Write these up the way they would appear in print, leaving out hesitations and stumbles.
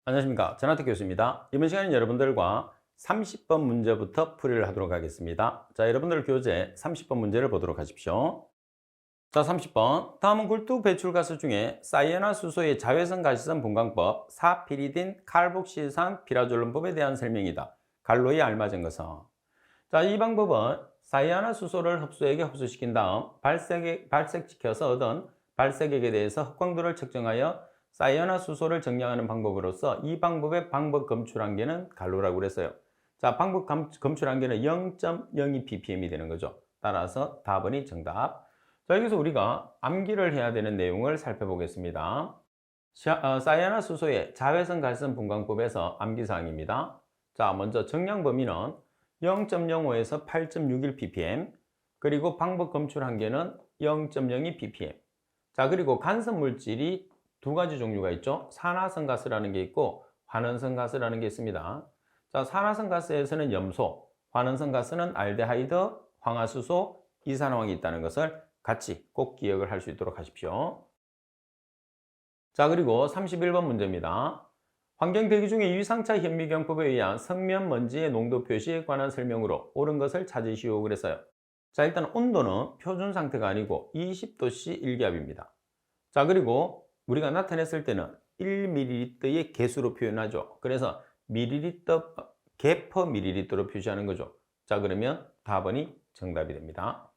안녕하십니까. 전하택 교수입니다. 이번 시간은 여러분들과 30번 문제부터 풀이를 하도록 하겠습니다. 자, 여러분들 교재 30번 문제를 보도록 하십시오. 자, 30번. 다음은 굴뚝배출가스 중에 사이엔화수소의 자외선 가시성 분광법 4피리딘 칼복실산 피라졸론법에 대한 설명이다. 갈로에 알맞은 것은. 자, 이 방법은 사이엔화수소를 흡수액에 흡수시킨 다음 발색시켜서 얻은 발색액에 대해서 흑광도를 측정하여 사이엔화수소를 정량하는 방법으로서 이 방법의 방법 검출한계는 갈로라고 그랬어요. 자, 방법 검출한계는 0.02 ppm이 되는 거죠. 따라서 답은이 정답. 자, 여기서 우리가 암기를 해야 되는 내용을 살펴보겠습니다. 사이엔화수소의 자외선 가시성 분광법에서 암기사항입니다. 자, 먼저 정량 범위는 0.05에서 8.61 ppm, 그리고 방법 검출 한계는 0.02 ppm. 자, 그리고 간섭 물질이 두 가지 종류가 있죠. 산화성 가스라는 게 있고 환원성 가스라는 게 있습니다. 자, 산화성 가스에서는 염소, 환원성 가스는 알데하이드, 황화수소, 이산화황이 있다는 것을 같이 꼭 기억을 할 수 있도록 하십시오. 자, 그리고 31번 문제입니다. 환경 대기 중의 유상차 현미경법에 의한 성면 먼지의 농도 표시에 관한 설명으로 옳은 것을 찾으시오 그랬어요. 자, 일단 온도는 표준 상태가 아니고 20도씨 일기압입니다. 자, 그리고 우리가 나타냈을 때는 1ml의 개수로 표현하죠. 그래서 밀리리터, 개 퍼 밀리리터로 표시하는 거죠. 자, 그러면 답은이 정답이 됩니다.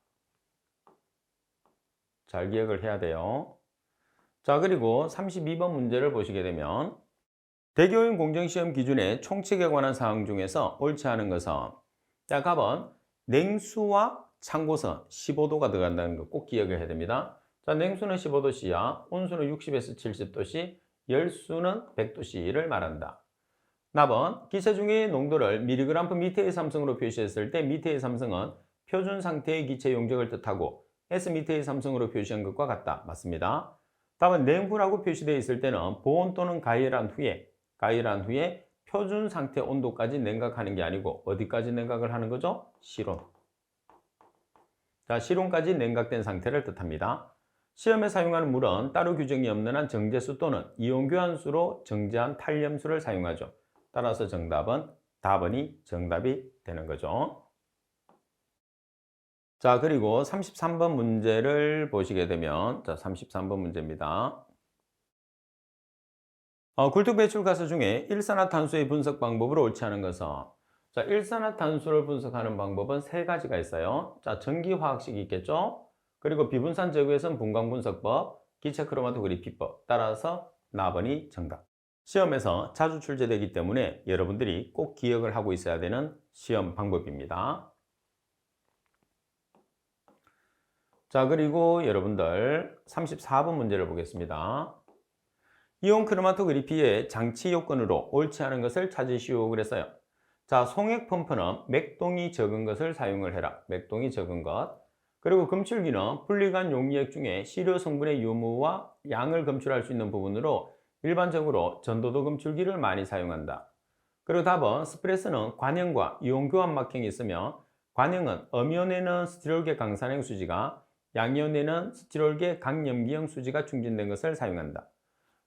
잘 기억을 해야 돼요. 자, 그리고 32번 문제를 보시게 되면 대교원 공정시험 기준의 총칙에 관한 사항 중에서 옳지 않은 것은, 자, 답은 냉수와 참고선 15도가 들어간다는 거 꼭 기억을 해야 됩니다. 자, 냉수는 15도씨야, 온수는 60에서 70도씨, 열수는 100도씨를 말한다. 답은 기체 중의 농도를 mg/m의 삼성으로 표시했을 때 미터의 삼성은 표준 상태의 기체 용적을 뜻하고 S미터의 삼성으로 표시한 것과 같다. 맞습니다. 답은 냉후라고 표시되어 있을 때는 보온 또는 가열한 후에 표준 상태 온도까지 냉각하는 게 아니고 어디까지 냉각을 하는 거죠? 실온. 자, 실온까지 냉각된 상태를 뜻합니다. 시험에 사용하는 물은 따로 규정이 없는 한 정제수 또는 이온 교환수로 정제한 탄염수를 사용하죠. 따라서 정답은 답은이 정답이 되는 거죠. 자, 그리고 33번 문제를 보시게 되면, 자, 33번 문제입니다. 굴뚝배출가스 중에 일산화탄소의 분석 방법으로 옳지 않은 것은, 자, 일산화탄소를 분석하는 방법은 세 가지가 있어요. 자, 전기화학식이 있겠죠? 그리고 비분산 제거해선 분광분석법, 기체 크로마토그래피법. 따라서 나번이 정답. 시험에서 자주 출제되기 때문에 여러분들이 꼭 기억을 하고 있어야 되는 시험 방법입니다. 자, 그리고 여러분들 34번 문제를 보겠습니다. 이온 크로마토그래피의 장치 요건으로 옳지 않은 것을 찾으시오 그랬어요. 자, 송액 펌프는 맥동이 적은 것을 사용을 해라. 맥동이 적은 것. 그리고 검출기는 분리관 용리액 중에 시료 성분의 유무와 양을 검출할 수 있는 부분으로 일반적으로 전도도 검출기를 많이 사용한다. 그리고 답은 스프레스는 관형과 이온 교환 막형이 있으며 관형은 음이온에는 스티롤계 강산형 수지가 양이온에는 스티롤계 강염기형 수지가 충진된 것을 사용한다.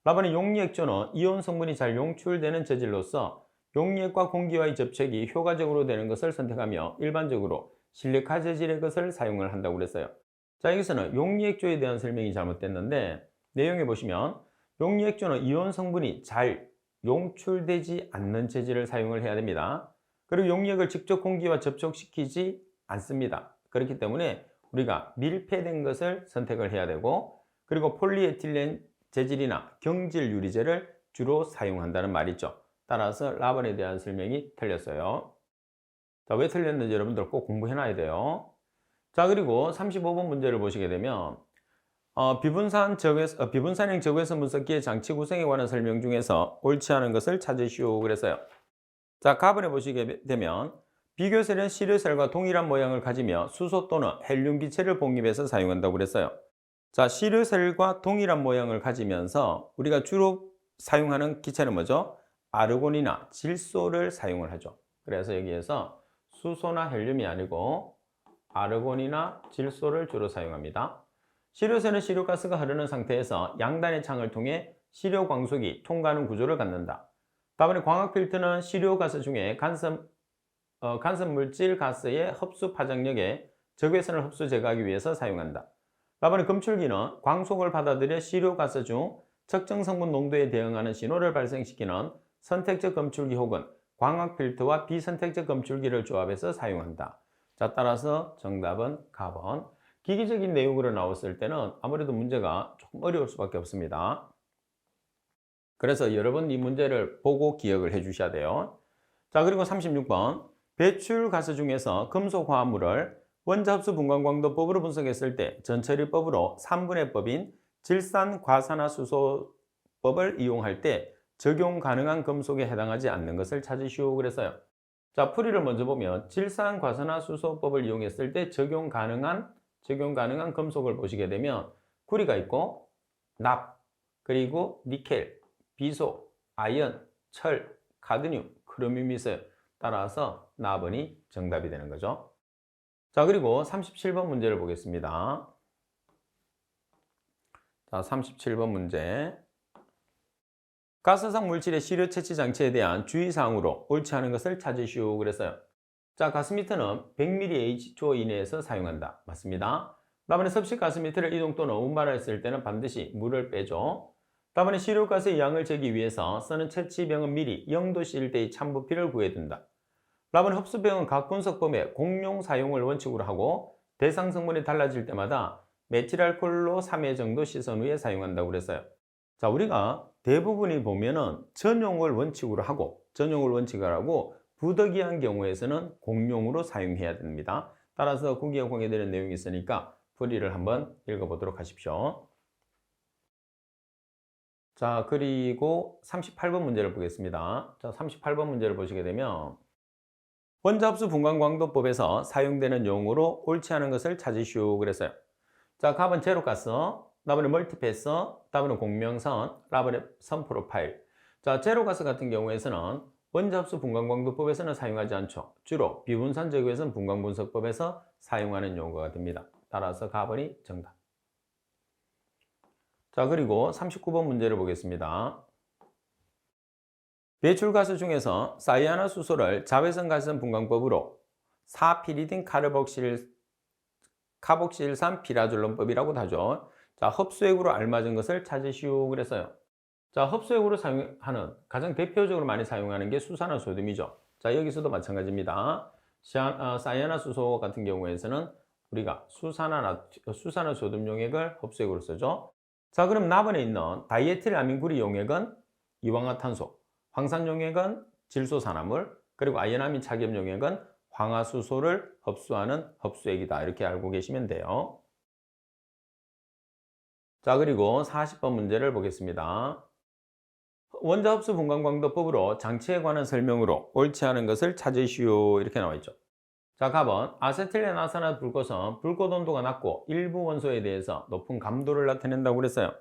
라반의 용리액조는 이온 성분이 잘 용출되는 재질로서 용리액과 공기와의 접촉이 효과적으로 되는 것을 선택하며 일반적으로 실리카 재질의 것을 사용을 한다고 그랬어요. 자, 여기서는 용리액조에 대한 설명이 잘못됐는데 내용에 보시면 용리액조는 이온 성분이 잘 용출되지 않는 재질을 사용을 해야 됩니다. 그리고 용리액을 직접 공기와 접촉시키지 않습니다. 그렇기 때문에 우리가 밀폐된 것을 선택을 해야 되고, 그리고 폴리에틸렌 재질이나 경질 유리제를 주로 사용한다는 말이죠. 따라서 라반에 대한 설명이 틀렸어요. 자, 왜 틀렸는지 여러분들 꼭 공부해 놔야 돼요. 자, 그리고 35번 문제를 보시게 되면 비분산형 적외선 분석기의 장치 구성에 관한 설명 중에서 옳지 않은 것을 찾으시오 그랬어요. 자, 가번에 보시게 되면 비교셀은 시료셀과 동일한 모양을 가지며 수소 또는 헬륨 기체를 복립해서 사용한다고 그랬어요. 자, 시료셀과 동일한 모양을 가지면서 우리가 주로 사용하는 기체는 뭐죠? 아르곤이나 질소를 사용을 하죠. 그래서 여기에서 수소나 헬륨이 아니고 아르곤이나 질소를 주로 사용합니다. 시료셀은 시료가스가 흐르는 상태에서 양단의 창을 통해 시료 광속이 통과하는 구조를 갖는다. 다음에 광학 필터는 시료가스 중에 간섭 물질 가스의 흡수 파장력에 적외선을 흡수 제거하기 위해서 사용한다. 다음에 검출기는 광속을 받아들여 시료가스 중 특정 성분 농도에 대응하는 신호를 발생시키는 선택적 검출기 혹은 광학 필터와 비선택적 검출기를 조합해서 사용한다. 자, 따라서 정답은 가번. 기기적인 내용으로 나왔을 때는 아무래도 문제가 조금 어려울 수밖에 없습니다. 그래서 여러 번 이 문제를 보고 기억을 해 주셔야 돼요. 자, 그리고 36번. 배출가스 중에서 금속 화합물을 원자흡수분광광도법으로 분석했을 때 전처리법으로 3분의 법인 질산과산화수소법을 이용할 때 적용 가능한 금속에 해당하지 않는 것을 찾으시오. 그래서요. 자, 풀이를 먼저 보면 질산과산화수소법을 이용했을 때 적용 가능한 금속을 보시게 되면 구리가 있고 납, 그리고 니켈, 비소, 아연, 철, 카드뮴, 크로뮴이 있어요. 따라서 납은이 정답이 되는 거죠. 자, 그리고 37번 문제를 보겠습니다. 자, 37번 문제. 가스성 물질의 시료 채취 장치에 대한 주의사항으로 옳지 않은 것을 찾으시오. 그랬어요. 자, 가스미터는 100ml H2O 이내에서 사용한다. 맞습니다. 다음에 섭식 가스미터를 이동 또는 운반했을 때는 반드시 물을 빼죠. 다음에 시료가스의 양을 재기 위해서 쓰는 채취병은 미리 0도씨 1대의 찬부피를 구해둔다. 다음에 흡수병은 각 분석법에 공용 사용을 원칙으로 하고 대상 성분이 달라질 때마다 메틸알코올로 3회 정도 씻은 후에 사용한다고 그랬어요. 자, 우리가 대부분이 보면은 전용을 원칙으로 하고 부득이한 경우에서는 공용으로 사용해야 됩니다. 따라서 구기에 공개되는 내용이 있으니까 풀이를 한번 읽어보도록 하십시오. 자, 그리고 38번 문제를 보겠습니다. 자, 38번 문제를 보시게 되면 원자흡수분광광도법에서 사용되는 용어로 옳지 않은 것을 찾으시오. 그랬어요. 자, 갑은 제로가스, 다음에 멀티패스, 다음에 공명선, 다음에 선프로파일. 자, 제로가스 같은 경우에서는 원자흡수분광광도법에서는 사용하지 않죠. 주로 비분산 제거에서는 분광분석법에서 사용하는 용어가 됩니다. 따라서 가번이 정답. 자, 그리고 39번 문제를 보겠습니다. 배출가스 중에서 사이아나수소를 자외선 가스성 분광법으로 4피리딘 카복실산 피라졸론법이라고 하죠. 자, 흡수액으로 알맞은 것을 찾으시오. 그랬어요. 자, 흡수액으로 사용하는 가장 대표적으로 많이 사용하는 게 수산화소듐이죠. 자, 여기서도 마찬가지입니다. 사이아나수소 같은 경우에서는 우리가 수산화소듐 용액을 흡수액으로 쓰죠. 자, 그럼 납은에 있는 다이에틸아민구리 용액은 이황화탄소, 황산 용액은 질소산화물, 그리고 아연아민 착염 용액은 황화수소를 흡수하는 흡수액이다. 이렇게 알고 계시면 돼요. 자, 그리고 40번 문제를 보겠습니다. 원자흡수분광광도법으로 장치에 관한 설명으로 옳지 않은 것을 찾으시오. 이렇게 나와 있죠. 자, 갑은 아세틸렌 아산화불꽃은 불꽃 온도가 낮고 일부 원소에 대해서 높은 감도를 나타낸다고 그랬어요.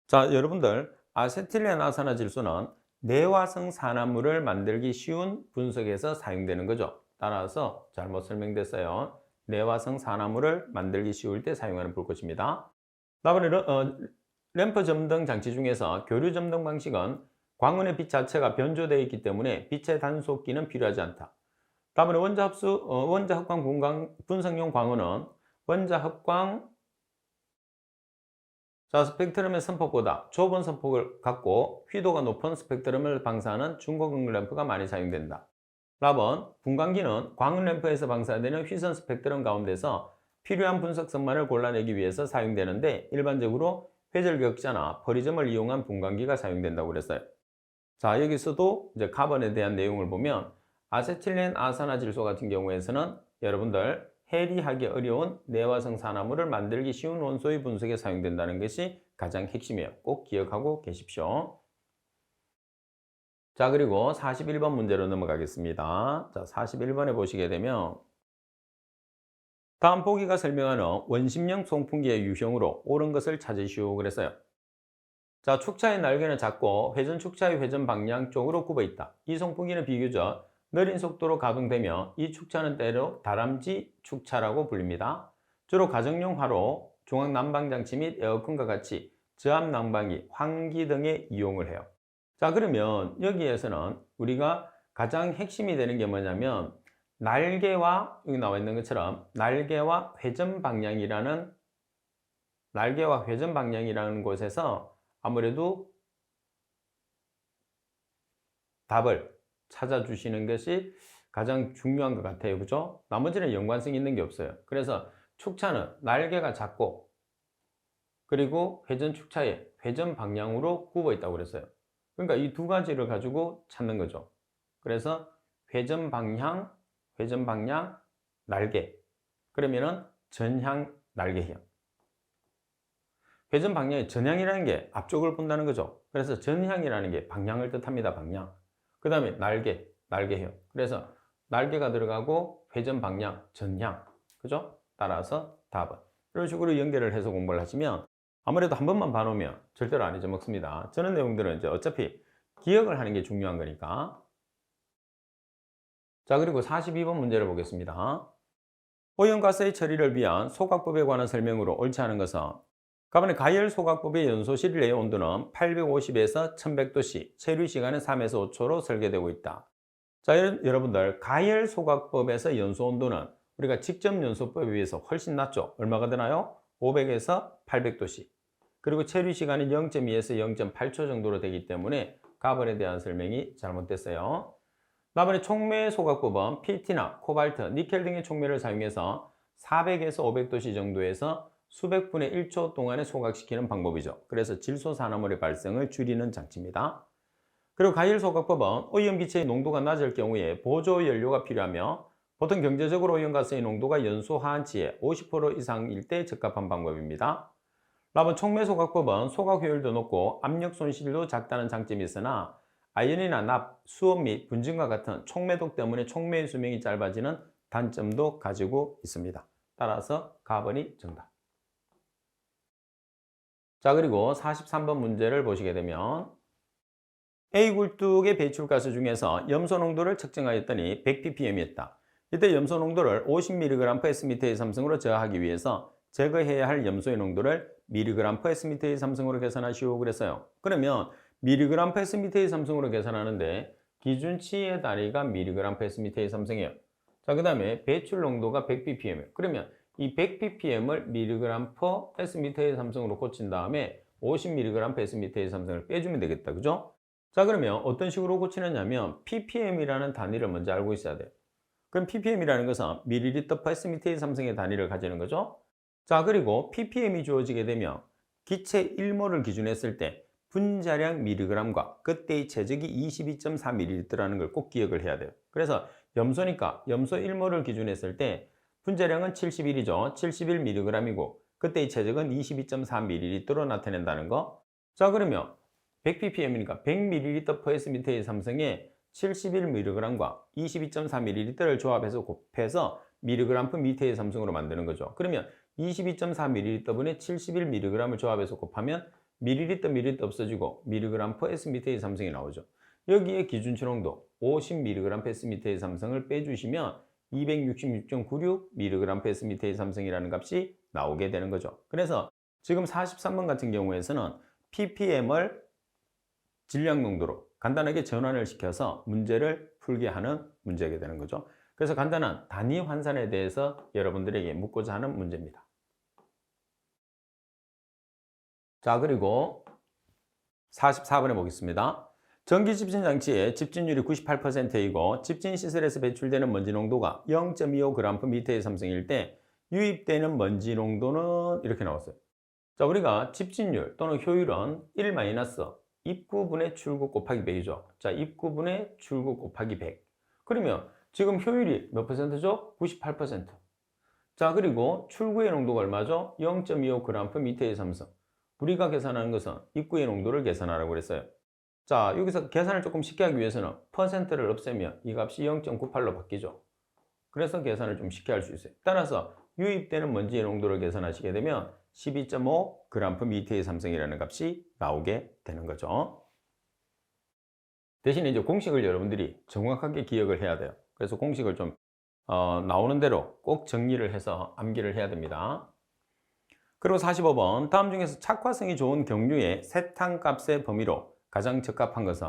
자, 여러분들 아세틸렌 아산화질소는 내화성 산화물을 만들기 쉬운 분석에서 사용되는 거죠. 따라서 잘못 설명됐어요. 내화성 산화물을 만들기 쉬울 때 사용하는 불꽃입니다. 다음에 램프 점등 장치 중에서 교류 점등 방식은 광원의 빛 자체가 변조되어 있기 때문에 빛의 단속기는 필요하지 않다. 다음에 원자합광 분석용 광원은 원자합광 스펙트럼의 선폭보다 좁은 선폭을 갖고 휘도가 높은 스펙트럼을 방사하는 중고극 램프가 많이 사용된다. 답은 분광기는 광원 램프에서 방사되는 휘선 스펙트럼 가운데서 필요한 분석성만을 골라내기 위해서 사용되는데 일반적으로 회절격자나 퍼리즘을 이용한 분광기가 사용된다고 그랬어요. 자, 여기서도 이제 카본에 대한 내용을 보면 아세틸렌 아산화질소 같은 경우에서는 여러분들 해리하기 어려운 내화성 산화물을 만들기 쉬운 원소의 분석에 사용된다는 것이 가장 핵심이에요. 꼭 기억하고 계십시오. 자, 그리고 41번 문제로 넘어가겠습니다. 자, 41번에 보시게 되면 다음 보기가 설명하는 원심령 송풍기의 유형으로 옳은 것을 찾으시오. 그랬어요. 자, 축차의 날개는 작고 회전 축차의 회전 방향 쪽으로 굽어 있다. 이 송풍기는 비교적 느린 속도로 가동되며 이 축차는 때로 다람쥐 축차라고 불립니다. 주로 가정용 화로, 중앙 난방장치 및 에어컨과 같이 저압 난방기, 환기 등에 이용을 해요. 자, 그러면 여기에서는 우리가 가장 핵심이 되는 게 뭐냐면 날개와 여기 나와 있는 것처럼 날개와 회전 방향이라는 곳에서 아무래도 답을 찾아주시는 것이 가장 중요한 것 같아요. 그죠? 나머지는 연관성이 있는 게 없어요. 그래서 축차는 날개가 작고 그리고 회전 축차의 회전 방향으로 굽어 있다고 그랬어요. 그러니까 이 두 가지를 가지고 찾는 거죠. 그래서 회전 방향, 날개. 그러면은 전향, 날개형. 회전 방향의 전향이라는 게 앞쪽을 본다는 거죠. 그래서 전향이라는 게 방향을 뜻합니다. 방향. 그 다음에 날개형. 그래서 날개가 들어가고 회전 방향, 전향. 그죠? 따라서 답은. 이런 식으로 연결을 해서 공부를 하시면 아무래도 한 번만 봐놓으면 절대로 안 잊어먹습니다. 저런 내용들은 이제 어차피 기억을 하는 게 중요한 거니까. 자, 그리고 42번 문제를 보겠습니다. 오염가스의 처리를 위한 소각법에 관한 설명으로 옳지 않은 것은 가번에 가열 소각법의 연소 실내의 온도는 850에서 1100도씨, 체류 시간은 3에서 5초로 설계되고 있다. 자, 여러분들 가열 소각법에서 연소 온도는 우리가 직접 연소법에 비해서 훨씬 낮죠. 얼마가 되나요? 500에서 800도씨. 그리고 체류 시간은 0.2에서 0.8초 정도로 되기 때문에 가번에 대한 설명이 잘못됐어요. 다음에 촉매 소각법은 필티나 코발트, 니켈 등의 촉매를 사용해서 400에서 500도씨 정도에서 수백 분의 1초 동안에 소각시키는 방법이죠. 그래서 질소산화물의 발생을 줄이는 장치입니다. 그리고 가열 소각법은 오염기체의 농도가 낮을 경우에 보조 연료가 필요하며 보통 경제적으로 오염가스의 농도가 연소 하한치의 50% 이상일 때 적합한 방법입니다. 라번 촉매 소각법은 소각 효율도 높고 압력 손실도 작다는 장점이 있으나 아연이나 납, 수온 및 분진과 같은 촉매독 때문에 촉매의 수명이 짧아지는 단점도 가지고 있습니다. 따라서 가번이 정답. 자, 그리고 43번 문제를 보시게 되면 A 굴뚝의 배출가스 중에서 염소 농도를 측정하였더니 100ppm이었다. 이때 염소 농도를 50mg/s의 삼성으로 저하하기 위해서 제거해야 할 염소의 농도를 mg/s의 삼성으로 계산하시오 그랬어요. 그러면 mg/s의 삼성으로 계산하는데 기준치의 단위가 mg/s의 삼성이에요. 자, 그 다음에 배출 농도가 100ppm이에요. 그러면 이 100ppm을 mg/s의 삼성으로 고친 다음에 50mg/s의 삼성을 빼주면 되겠다. 그죠? 자, 그러면 어떤 식으로 고치느냐면 ppm이라는 단위를 먼저 알고 있어야 돼요. 그럼 ppm이라는 것은 ml/s의 삼성의 단위를 가지는 거죠. 자, 그리고 ppm이 주어지게 되면 기체 1몰을 기준했을 때 분자량 mg과 그때의 체적이 22.4ml라는 걸 꼭 기억을 해야 돼요. 그래서 염소니까 염소 1몰을 기준했을 때 분자량은 71이죠. 71mg이고 그때의 체적은 22.4ml로 나타낸다는 거. 자, 그러면 100ppm이니까 100ml/s의 삼성에 71mg과 22.4ml를 조합해서 곱해서 mg/m의 삼성으로 만드는 거죠. 그러면 22.4ml분의 71mg을 조합해서 곱하면 ml 없어지고 mg/s의 삼성이 나오죠. 여기에 기준치 농도 50mg/s의 삼성을 빼주시면 266.96mg/s의 삼성이라는 값이 나오게 되는 거죠. 그래서 지금 43번 같은 경우에서는 ppm을 질량 농도로 간단하게 전환을 시켜서 문제를 풀게 하는 문제가 되는 거죠. 그래서 간단한 단위 환산에 대해서 여러분들에게 묻고자 하는 문제입니다. 자, 그리고 44번에 보겠습니다. 전기 집진 장치의 집진율이 98%이고 집진 시설에서 배출되는 먼지 농도가 0.25g/m의 삼성일 때 유입되는 먼지 농도는 이렇게 나왔어요. 자, 우리가 집진율 또는 효율은 1 입구분의 출구 곱하기 100이죠. 자, 입구분의 출구 곱하기 100. 그러면 지금 효율이 몇 %죠? 98%. 자, 그리고 출구의 농도가 얼마죠? 0.25g/m의 삼성. 우리가 계산하는 것은 입구의 농도를 계산하라고 그랬어요. 자, 여기서 계산을 조금 쉽게 하기 위해서는 퍼센트를 없애면 이 값이 0.98로 바뀌죠. 그래서 계산을 좀 쉽게 할 수 있어요. 따라서 유입되는 먼지의 농도를 계산하시게 되면 12.5g/m의 삼성이라는 값이 나오게 되는 거죠. 대신에 이제 공식을 여러분들이 정확하게 기억을 해야 돼요. 그래서 공식을 좀 나오는 대로 꼭 정리를 해서 암기를 해야 됩니다. 그리고 45번 다음 중에서 착화성이 좋은 경류의 세탄값의 범위로 가장 적합한 것은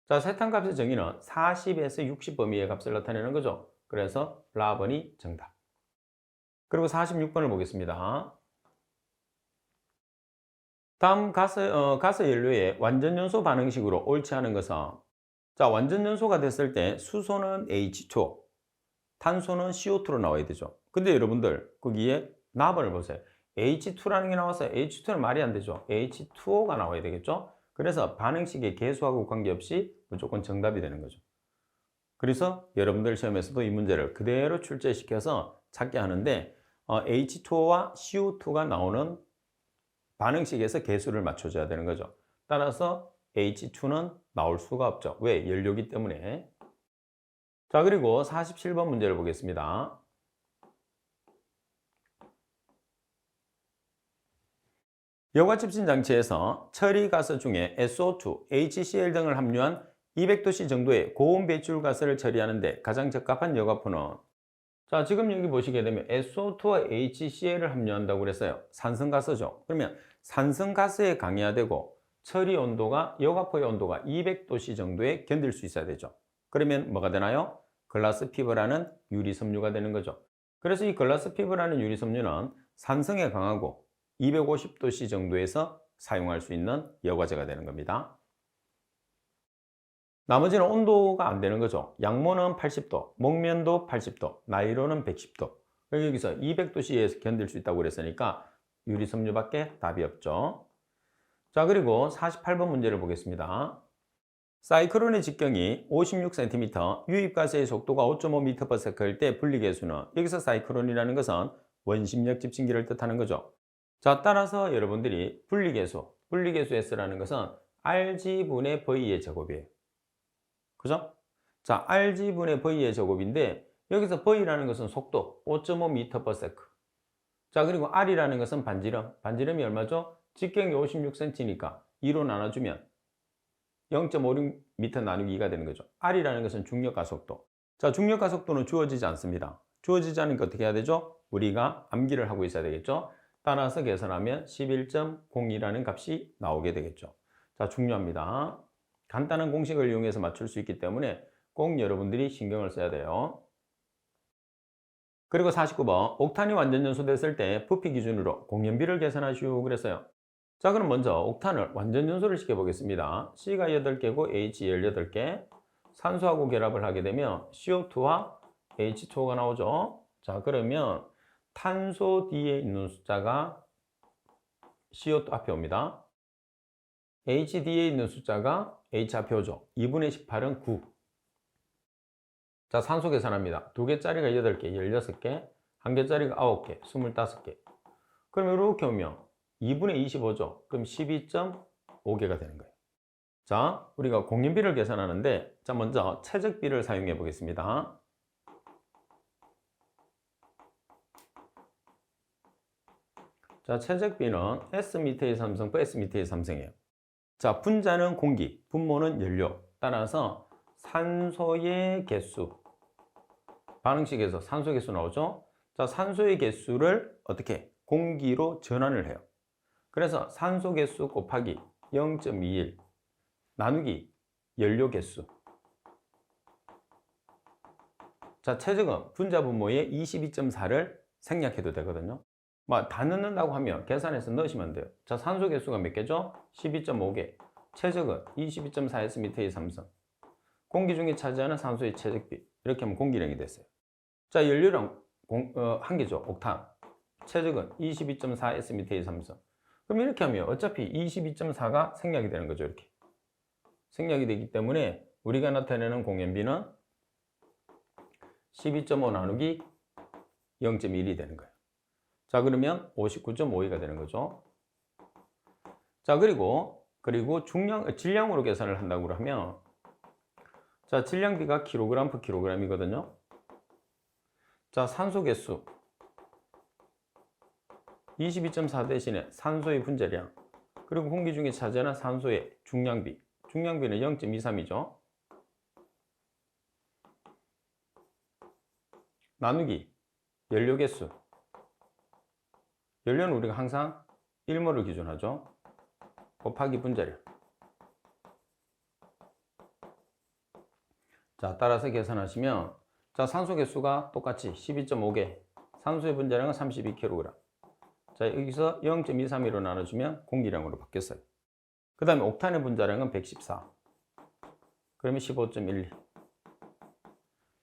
자, 세탄값의 정의는 40에서 60 범위의 값을 나타내는 거죠. 그래서 라번이 정답. 그리고 46번을 보겠습니다. 다음 가스 연료의 완전연소 반응식으로 옳지 않은 것은 자, 완전연소가 됐을 때 수소는 H2O, 탄소는 CO2로 나와야 되죠. 근데 여러분들 거기에 나번을 보세요. H2라는 게 나와서 H2는 말이 안 되죠. H2O가 나와야 되겠죠. 그래서 반응식의 개수하고 관계없이 무조건 정답이 되는 거죠. 그래서 여러분들 시험에서도 이 문제를 그대로 출제시켜서 찾게 하는데 H2O와 CO2가 나오는 반응식에서 개수를 맞춰줘야 되는 거죠. 따라서 H2는 나올 수가 없죠. 왜? 연료기 때문에. 자, 그리고 47번 문제를 보겠습니다. 여과 칩신 장치에서 처리가스 중에 SO2, HCl 등을 함유한 200도씨 정도의 고온 배출 가스를 처리하는데 가장 적합한 여과포는 자, 지금 여기 보시게 되면 SO2와 HCl을 함유한다고 그랬어요. 산성가스죠. 그러면 산성가스에 강해야되고 처리 온도가 여과포의 온도가 200도씨 정도에 견딜 수 있어야 되죠. 그러면 뭐가 되나요? 글라스 피버라는 유리섬유가 되는 거죠. 그래서 이 글라스 피버라는 유리섬유는 산성에 강하고 250도씨 정도에서 사용할 수 있는 여과제가 되는 겁니다. 나머지는 온도가 안 되는 거죠. 양모는 80도, 목면도 80도, 나일론은 110도. 여기서 200도씨에서 견딜 수 있다고 그랬으니까 유리섬유밖에 답이 없죠. 자, 그리고 48번 문제를 보겠습니다. 사이클론의 직경이 56cm, 유입가스의 속도가 5.5m/s일 때 분리계수는 여기서 사이클론이라는 것은 원심력 집진기를 뜻하는 거죠. 자, 따라서 여러분들이 분리계수 S라는 것은 RG분의 V의 제곱이에요. 그죠? 자, RG분의 V의 제곱인데 여기서 V라는 것은 속도 5.5m/s. 자, 그리고 R이라는 것은 반지름. 반지름이 얼마죠? 직경이 56cm니까 2로 나눠주면 0.56m 나누기 2가 되는 거죠. R이라는 것은 중력가속도. 자, 중력가속도는 주어지지 않습니다. 주어지지 않으니까 어떻게 해야 되죠? 우리가 암기를 하고 있어야 되겠죠? 따라서 계산하면 11.02라는 값이 나오게 되겠죠. 자, 중요합니다. 간단한 공식을 이용해서 맞출 수 있기 때문에 꼭 여러분들이 신경을 써야 돼요. 그리고 49번 옥탄이 완전 연소됐을 때 부피 기준으로 공연비를 계산하시오 그랬어요. 자, 그럼 먼저 옥탄을 완전 연소를 시켜보겠습니다. C가 8개고 H 18개. 산소하고 결합을 하게 되면 CO2와 H2O가 나오죠. 자, 그러면 탄소 뒤에 있는 숫자가 CO2 앞에 옵니다. H 뒤에 있는 숫자가 H 앞에 오죠. 2분의 18은 9. 자, 산소 계산합니다. 2개짜리가 8개, 16개, 1개짜리가 9개, 25개. 그럼 이렇게 오면 2분의 25죠. 그럼 12.5개가 되는 거예요. 자, 우리가 공연비를 계산하는데 자, 먼저 최적비를 사용해 보겠습니다. 자, 최적비는 S미터의 삼성분 S미터의 삼성이에요. 자, 분자는 공기, 분모는 연료. 따라서 산소의 개수, 반응식에서 산소 개수 나오죠? 자, 산소의 개수를 어떻게? 공기로 전환을 해요. 그래서 산소 개수 곱하기 0.21 나누기 연료 개수. 자, 최적은 분자 분모의 22.4를 생략해도 되거든요. 다 넣는다고 하면 계산해서 넣으시면 돼요. 자, 산소 개수가 몇 개죠? 12.5개. 최적은 22.4S미터의 삼성. 공기 중에 차지하는 산소의 최적비. 이렇게 하면 공기량이 됐어요. 자, 연료량 한 개죠. 옥탄. 최적은 22.4S미터의 삼성. 그럼 이렇게 하면 어차피 22.4가 생략이 되는 거죠. 이렇게. 생략이 되기 때문에 우리가 나타내는 공연비는 12.5 나누기 0.1이 되는 거예요. 자, 그러면 59.52가 되는 거죠. 자, 그리고 질량으로 계산을 한다고 하면 자, 질량비가 kg/kg이거든요. 자, 산소 개수 22.4 대신에 산소의 분자량 그리고 공기 중에 차지하는 산소의 중량비는 0.23이죠. 나누기 연료 개수. 연료는 우리가 항상 1몰을 기준하죠. 곱하기 분자량. 자, 따라서 계산하시면 자, 산소 개수가 똑같이 12.5개, 산소의 분자량은 32kg. 자, 여기서 0.232로 나눠주면 공기량으로 바뀌었어요. 그 다음에 옥탄의 분자량은 114. 그러면 15.12.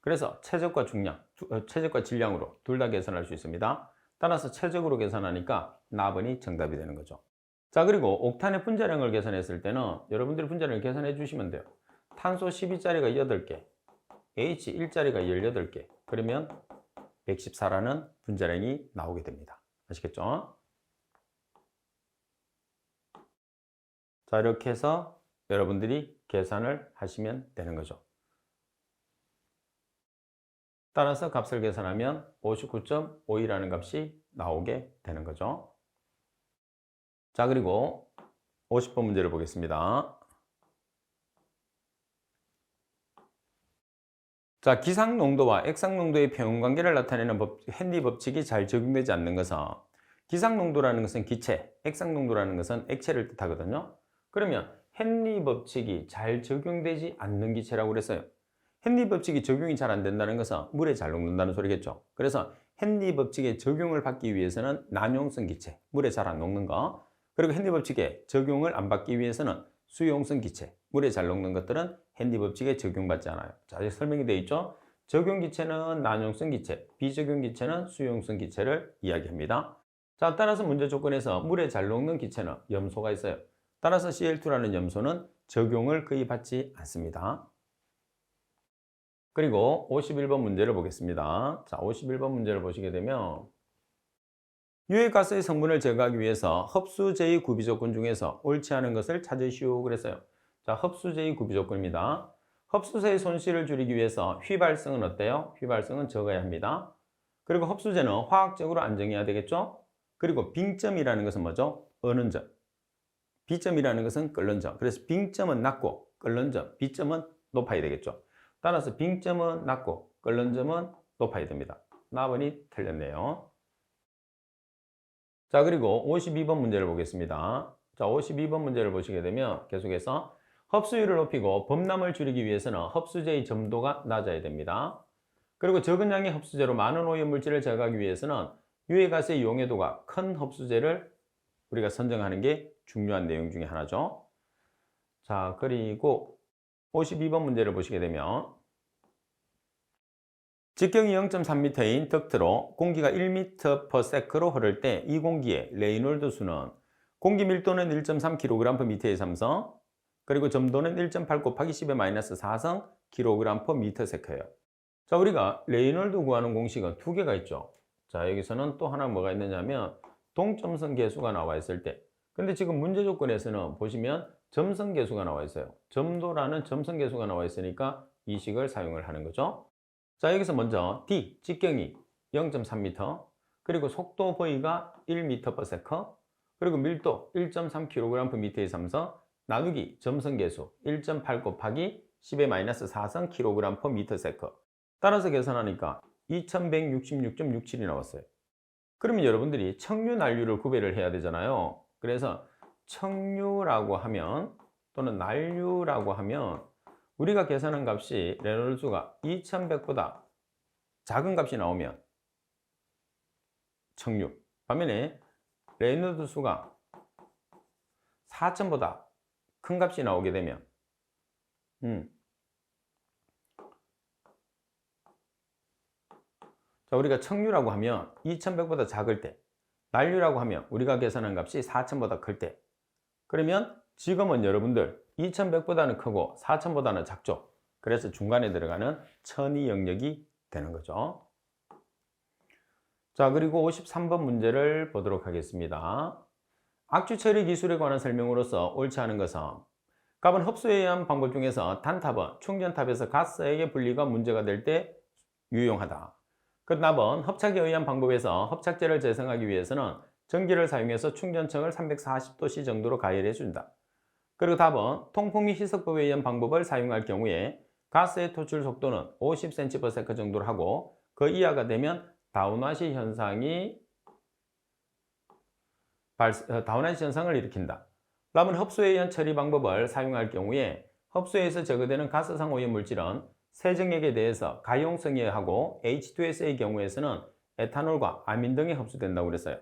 그래서 최적과 중량, 최적과 질량으로 둘 다 계산할 수 있습니다. 따라서 최적으로 계산하니까 나번이 정답이 되는 거죠. 자, 그리고 옥탄의 분자량을 계산했을 때는 여러분들이 분자량을 계산해 주시면 돼요. 탄소 12짜리가 8개, H 1짜리가 18개. 그러면 114라는 분자량이 나오게 됩니다. 아시겠죠? 자, 이렇게 해서 여러분들이 계산을 하시면 되는 거죠. 따라서 값을 계산하면 59.52라는 값이 나오게 되는 거죠. 자, 그리고 50번 문제를 보겠습니다. 자, 기상 농도와 액상 농도의 평균 관계를 나타내는 헨리 법칙이 잘 적용되지 않는 것은, 기상 농도라는 것은 기체, 액상 농도라는 것은 액체를 뜻하거든요. 그러면 헨리 법칙이 잘 적용되지 않는 기체라고 그랬어요. 헨리 법칙이 적용이 잘 안 된다는 것은 물에 잘 녹는다는 소리겠죠. 그래서 헨리 법칙의 적용을 받기 위해서는 난용성 기체, 물에 잘 안 녹는 거, 그리고 헨리 법칙의 적용을 안 받기 위해서는 수용성 기체, 물에 잘 녹는 것들은 헨리 법칙에 적용받지 않아요. 자, 여기 설명이 되어 있죠. 적용 기체는 난용성 기체, 비적용 기체는 수용성 기체를 이야기합니다. 자, 따라서 문제 조건에서 물에 잘 녹는 기체는 염소가 있어요. 따라서 Cl2라는 염소는 적용을 거의 받지 않습니다. 그리고 51번 문제를 보겠습니다. 자, 51번 문제를 보시게 되면 유해가스의 성분을 제거하기 위해서 흡수 제의 구비 조건 중에서 옳지 않은 것을 찾으시오 그랬어요. 자, 흡수 제의 구비 조건입니다. 흡수세의 손실을 줄이기 위해서 휘발성은 어때요? 휘발성은 적어야 합니다. 그리고 흡수제는 화학적으로 안정해야 되겠죠? 그리고 빙점이라는 것은 뭐죠? 어는 점. B점이라는 것은 끓는 점. 그래서 빙점은 낮고 끓는 점, B점은 높아야 되겠죠. 따라서 빙점은 낮고 끓는 점은 높아야 됩니다. 나번이 틀렸네요. 자, 그리고 52번 문제를 보겠습니다. 자, 52번 문제를 보시게 되면 계속해서 흡수율을 높이고 범람을 줄이기 위해서는 흡수제의 점도가 낮아야 됩니다. 그리고 적은 양의 흡수제로 많은 오염물질을 제거하기 위해서는 유해가스의 용해도가 큰 흡수제를 우리가 선정하는 게 중요한 내용 중에 하나죠. 자, 그리고 52번 문제를 보시게 되면 직경이 0.3m인 덕트로 공기가 1m/s로 흐를 때 이 공기의 레이놀드 수는 공기 밀도는 1.3kg/m의 삼성, 그리고 점도는 1.8 곱하기 10의 -4성 kg/m예요. 자, 우리가 레이놀드 구하는 공식은 두 개가 있죠. 자, 여기서는 또 하나 뭐가 있느냐면 동점성 계수가 나와 있을 때, 근데 지금 문제 조건에서는 보시면 점성 계수가 나와 있어요. 점도라는 점성 계수가 나와 있으니까 이 식을 사용을 하는 거죠. 자, 여기서 먼저 D, 직경이 0.3m, 그리고 속도 V가 1m/s, 그리고 밀도 1.3kg/m의 삼성, 나누기 점성계수 1.8 곱하기 10의 -4성 kg/mS. 따라서 계산하니까 2166.67이 나왔어요. 그러면 여러분들이 청류, 난류를 구별을 해야 되잖아요. 그래서 청류라고 하면 또는 난류라고 하면 우리가 계산한 값이 레놀드 수가 2100보다 작은 값이 나오면 청류, 반면에 레놀드 수가 4000보다 큰 값이 나오게 되면 자, 우리가 청류라고 하면 2100보다 작을 때, 난류라고 하면 우리가 계산한 값이 4000보다 클 때, 그러면 지금은 여러분들 2100보다는 크고 4000보다는 작죠. 그래서 중간에 들어가는 천이 영역이 되는 거죠. 자, 그리고 53번 문제를 보도록 하겠습니다. 악취 처리 기술에 관한 설명으로서 옳지 않은 것은 값은 흡수에 의한 방법 중에서 단탑은 충전탑에서 가스액의 분리가 문제가 될 때 유용하다. 끝납은 합착에 의한 방법에서 합착제를 재생하기 위해서는 전기를 사용해서 충전청을 340도C 정도로 가열해 준다. 그리고 답은 통풍 및 희석법에 의한 방법을 사용할 경우에 가스의 토출 속도는 50cm/s 정도로 하고 그 이하가 되면 다운와시 현상을 일으킨다. 답은 흡수에 의한 처리 방법을 사용할 경우에 흡수에서 제거되는 가스상 오염물질은 세정액에 대해서 가용성에 하고 H2S의 경우에서는 에탄올과 아민 등이 흡수된다고 그랬어요.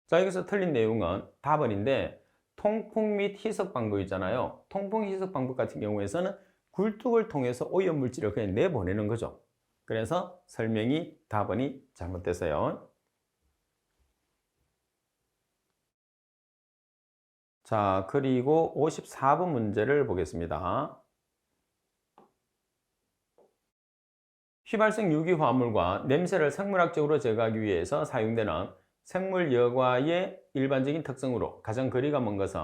자, 여기서 틀린 내용은 답은인데 통풍 및 희석 방법 있잖아요. 통풍 희석 방법 같은 경우에서는 굴뚝을 통해서 오염물질을 그냥 내보내는 거죠. 그래서 설명이 답은이 잘못됐어요. 자, 그리고 54번 문제를 보겠습니다. 휘발성 유기화합물과 냄새를 생물학적으로 제거하기 위해서 사용되는 생물 여과의 일반적인 특성으로 가장 거리가 먼 것은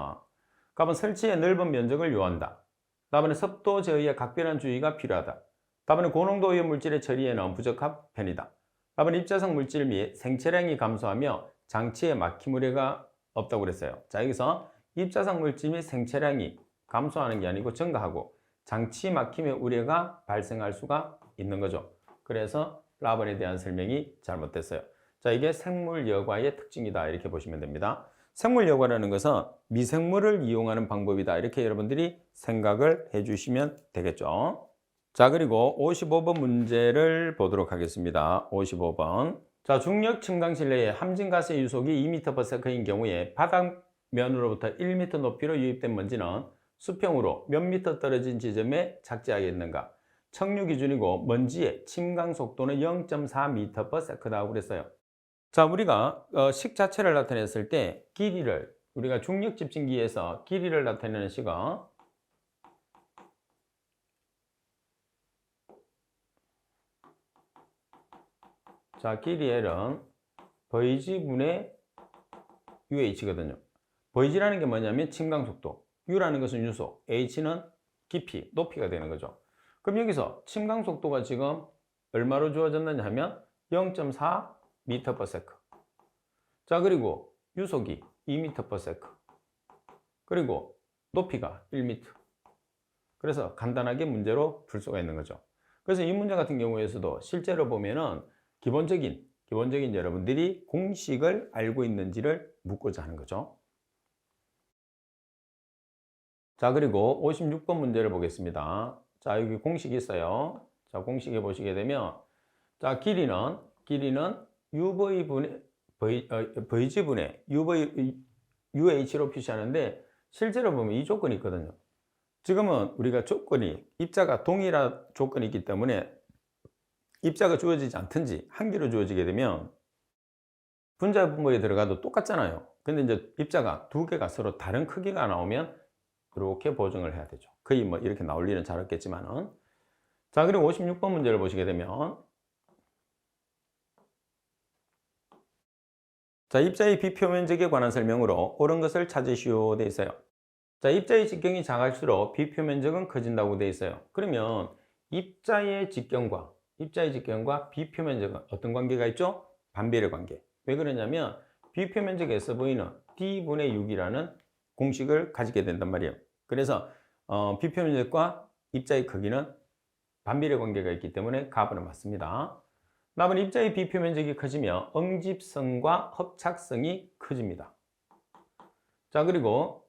답은 설치의 넓은 면적을 요한다. 답은 습도 제어에 각별한 주의가 필요하다. 답은 고농도 오염물질의 처리에는 부적합 편이다. 답은 입자성 물질 및 생체량이 감소하며 장치에 막힘 우려가 없다고 그랬어요. 자, 여기서 입자성 물질 및 생체량이 감소하는 게 아니고 증가하고 장치 막힘의 우려가 발생할 수가 있는 거죠. 그래서 라번에 대한 설명이 잘못됐어요. 자, 이게 생물 여과의 특징이다 이렇게 보시면 됩니다. 생물 여과라는 것은 미생물을 이용하는 방법이다 이렇게 여러분들이 생각을 해주시면 되겠죠. 자, 그리고 55번 문제를 보도록 하겠습니다. 55번. 자, 중력 층강실 내에 함진가스의 유속이 2m/s인 경우에 바닥면으로부터 1m 높이로 유입된 먼지는 수평으로 몇 미터 떨어진 지점에 착지하겠는가? 청류 기준이고 먼지의 침강 속도는 0.4m/s라고 그랬어요. 자, 우리가 식 자체를 나타냈을 때 길이를 우리가 중력 집진기에서 길이를 나타내는 식은 자, 길이 L은 Vg분의 UH거든요. Vg라는 게 뭐냐면 침강 속도, U라는 것은 유속, H는 깊이, 높이가 되는 거죠. 그럼 여기서 침강 속도가 지금 얼마로 주어졌느냐 하면 0.4m/s. 자, 그리고 유속이 2m/s. 그리고 높이가 1m. 그래서 간단하게 문제로 풀 수가 있는 거죠. 그래서 이 문제 같은 경우에서도 실제로 보면은 기본적인 여러분들이 공식을 알고 있는지를 묻고자 하는 거죠. 자, 그리고 56번 문제를 보겠습니다. 자, 여기 공식이 있어요. 자, 공식에 보시게 되면 자, 길이는 UV분의 Vg분의 UH로 표시하는데 실제로 보면 이 조건이 있거든요. 지금은 우리가 조건이 입자가 동일한 조건이 있기 때문에 입자가 주어지지 않든지 한 개로 주어지게 되면 분자분모에 들어가도 똑같잖아요. 근데 이제 입자가 두 개가 서로 다른 크기가 나오면 이렇게 보정을 해야 되죠. 거의 뭐 이렇게 나올 일은 잘 없겠지만은. 자, 그리고 56번 문제를 보시게 되면 자, 입자의 비표면적에 관한 설명으로 옳은 것을 찾으시오 돼 있어요. 자, 입자의 직경이 작을수록 비표면적은 커진다고 돼 있어요. 그러면 입자의 직경과 비표면적은 어떤 관계가 있죠? 반비례 관계. 왜 그러냐면 비표면적에서 보이는 D분의 6이라는 공식을 가지게 된단 말이에요. 그래서 비표면적과 입자의 크기는 반비례 관계가 있기 때문에 가번은 맞습니다. 다음은 입자의 비표면적이 커지며 응집성과 hợp 착성이 커집니다. 자, 그리고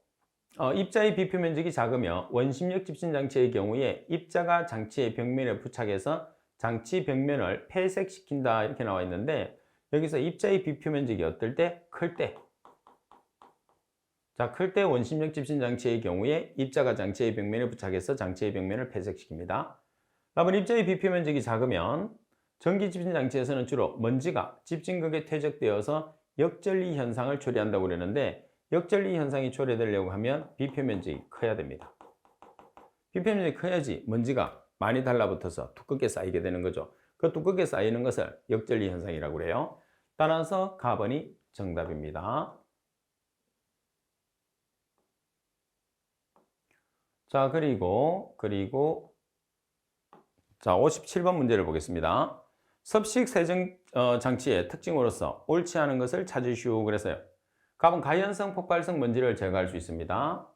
입자의 비표면적이 작으며 원심력 집신 장치의 경우에 입자가 장치의 벽면에 부착해서 장치 벽면을 폐색시킨다 이렇게 나와 있는데 여기서 입자의 비표면적이 어떨 때? 클 때. 자, 클 때 원심력 집신 장치의 경우에 입자가 장치의 벽면에 부착해서 장치의 벽면을 폐색시킵니다. 다음은 입자의 비표면적이 작으면 전기 집신 장치에서는 주로 먼지가 집진극에 퇴적되어서 역전리 현상을 초래한다고 그러는데 역전리 현상이 초래되려고 하면 비표면적이 커야 됩니다. 비표면적이 커야지 먼지가 많이 달라붙어서 두껍게 쌓이게 되는 거죠. 그 두껍게 쌓이는 것을 역전리 현상이라고 그래요. 따라서 가번이 정답입니다. 자, 그리고 자, 57번 문제를 보겠습니다. 섭식 세정 장치의 특징으로서 옳지 않은 것을 찾으시오 그랬어요. 갑은 가연성 폭발성 먼지를 제거할 수 있습니다.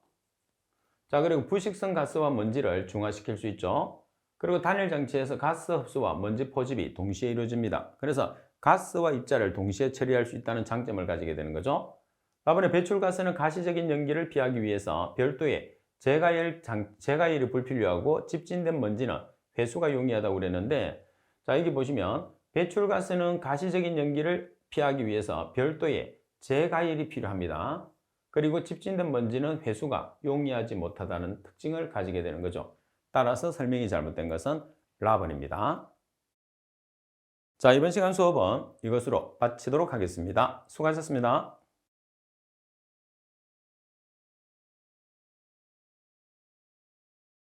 자, 그리고 부식성 가스와 먼지를 중화시킬 수 있죠. 그리고 단일 장치에서 가스 흡수와 먼지 포집이 동시에 이루어집니다. 그래서 가스와 입자를 동시에 처리할 수 있다는 장점을 가지게 되는 거죠. 다음에 배출가스는 가시적인 연기를 피하기 위해서 별도의 제가열이 불필요하고 집진된 먼지는 회수가 용이하다고 그랬는데, 자, 여기 보시면 배출가스는 가시적인 연기를 피하기 위해서 별도의 재가열이 필요합니다. 그리고 집진된 먼지는 회수가 용이하지 못하다는 특징을 가지게 되는 거죠. 따라서 설명이 잘못된 것은 라번입니다. 자, 이번 시간 수업은 이것으로 마치도록 하겠습니다. 수고하셨습니다.